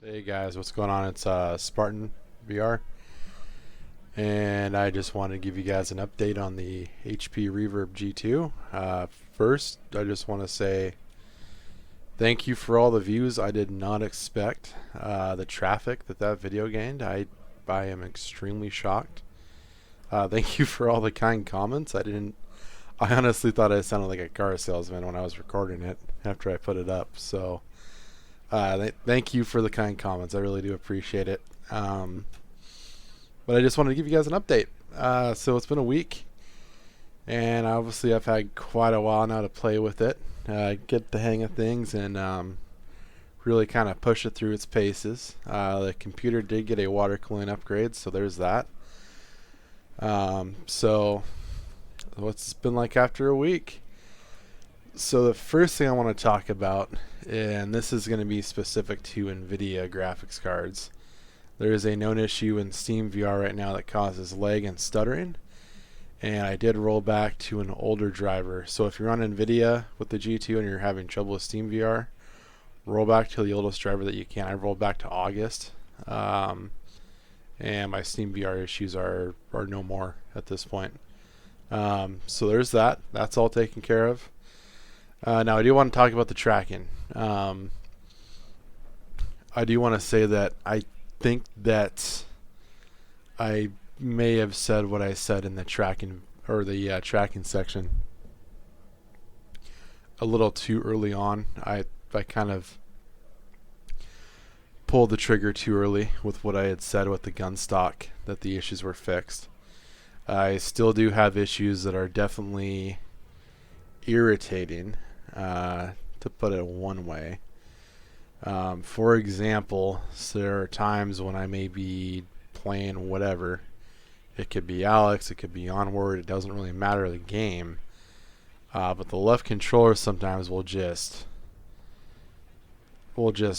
Hey guys, what's going on? It's Spartan VR, and I just wanted to give you guys an update on the HP Reverb G2. First, I just want to say thank you for all the views. I did not expect the traffic that video gained. I am extremely shocked. Thank you for all the kind comments. I honestly thought I sounded like a car salesman when I was recording it after I put it up. So. Thank you for the kind comments. I really do appreciate it. But I just wanted to give you guys an update. So it's been a week, and obviously I've had quite a while now to play with it, get the hang of things, and really kind of push it through its paces. The computer did get a water cooling upgrade, so there's that. So what's it been like after a week? So the first thing I want to talk about, and this is going to be specific to NVIDIA graphics cards. There is a known issue in Steam VR right now that causes lag and stuttering, and I did roll back to an older driver. So if you're on NVIDIA with the G2 and you're having trouble with Steam VR, roll back to the oldest driver that you can. I rolled back to August, and my Steam VR issues are no more at this point. So there's that. That's all taken care of. Now, I do want to talk about the tracking. I do want to say that I think that I may have said what I said in the tracking or the tracking section a little too early on. I kind of pulled the trigger too early with what I had said with the gun stock, that the issues were fixed. I still do have issues that are definitely irritating. To put it one way. For example, so there are times when I may be playing whatever. It could be Alex, it could be Onward, it doesn't really matter the game. But the left controller sometimes will just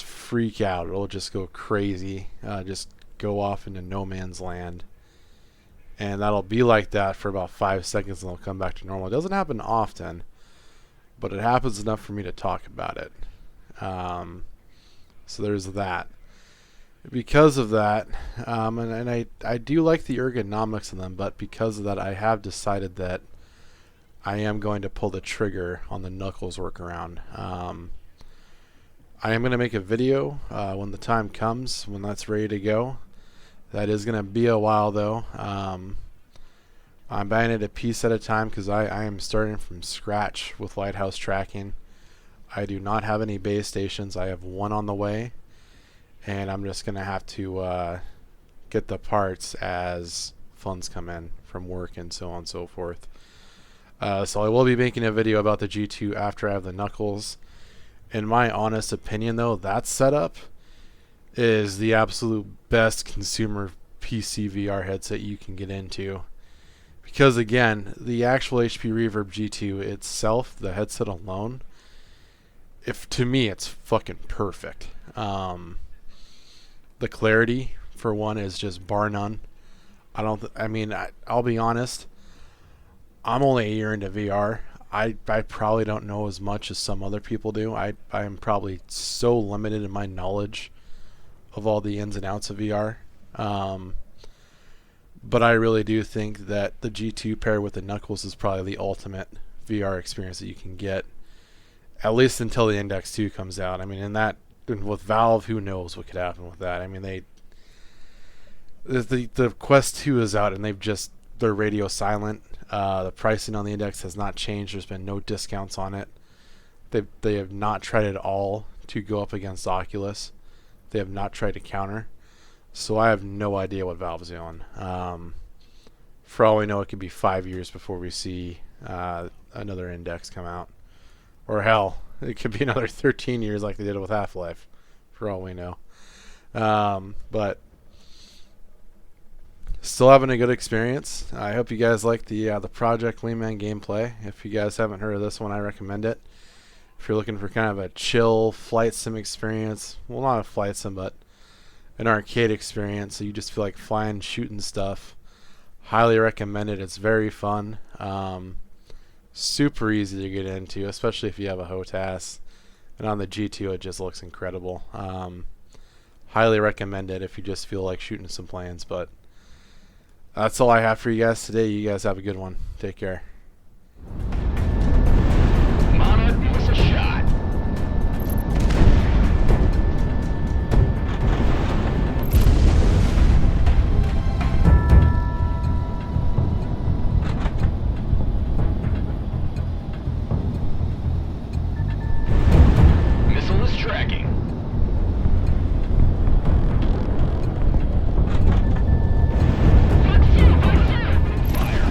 freak out. It'll just go crazy, just go off into no man's land. And that'll be like that for about 5 seconds and it'll come back to normal. It doesn't happen often, but it happens enough for me to talk about it. So there's that. Because of that, and I do like the ergonomics of them, but because of that, I have decided that I am going to pull the trigger on the knuckles workaround. I am going to make a video when the time comes, when that's ready to go. That is going to be a while though. I'm buying it a piece at a time because I am starting from scratch with Lighthouse tracking. I do not have any base stations. I have one on the way, and I'm just going to have to get the parts as funds come in from work and so on and so forth. So I will be making a video about the G2 after I have the knuckles. In my honest opinion though, that setup is the absolute best consumer PC VR headset you can get into. Because again, the actual HP Reverb G2 itself, the headset alone, to me it's fucking perfect. The clarity for one is just bar none. I'll be honest. I'm only a year into VR. I probably don't know as much as some other people do. I am probably so limited in my knowledge of all the ins and outs of VR. But I really do think that the G2 paired with the knuckles is probably the ultimate VR experience that you can get, at least until the Index 2 comes out. I mean, and with Valve, who knows what could happen with that? I mean, the Quest 2 is out, and they're radio silent. The pricing on the Index has not changed. There's been no discounts on it. They have not tried at all to go up against Oculus. They have not tried to counter. So I have no idea what Valve's doing. For all we know, it could be 5 years before we see another Index come out. Or hell, it could be another 13 years like they did with Half-Life, for all we know. But still having a good experience. I hope you guys like the Project Wingman gameplay. If you guys haven't heard of this one, I recommend it. If you're looking for kind of a chill flight sim experience, well, not a flight sim, but an arcade experience, so you just feel like flying, shooting stuff, highly recommend it. It's very fun. Super easy to get into, especially if you have a HOTAS. And on the G2, it just looks incredible. highly recommend it if you just feel like shooting some planes. But that's all I have for you guys today. You guys have a good one. Take care. Monarch, what's a shot? Missile is tracking. Fire.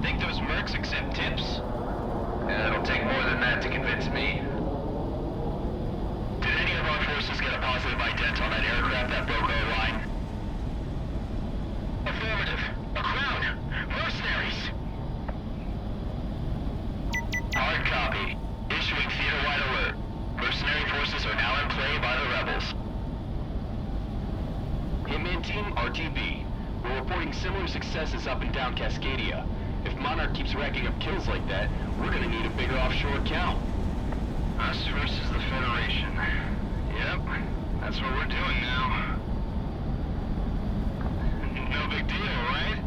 Think those mercs accept tips? Yeah, it'll take more than that to convince me. Did any of our forces get a positive ident on that aircraft that broke our line? Affirmative. A crowd. Mercenaries. Hard copy. Issuing theater-wide alert. Mercenary forces are now in play by the rebels. Hitman Team, RTB. We're reporting similar successes up and down Cascadia. If Monarch keeps racking up kills like that, we're gonna need a bigger offshore account. Us versus the Federation. Yep, that's what we're doing now. No big deal, right?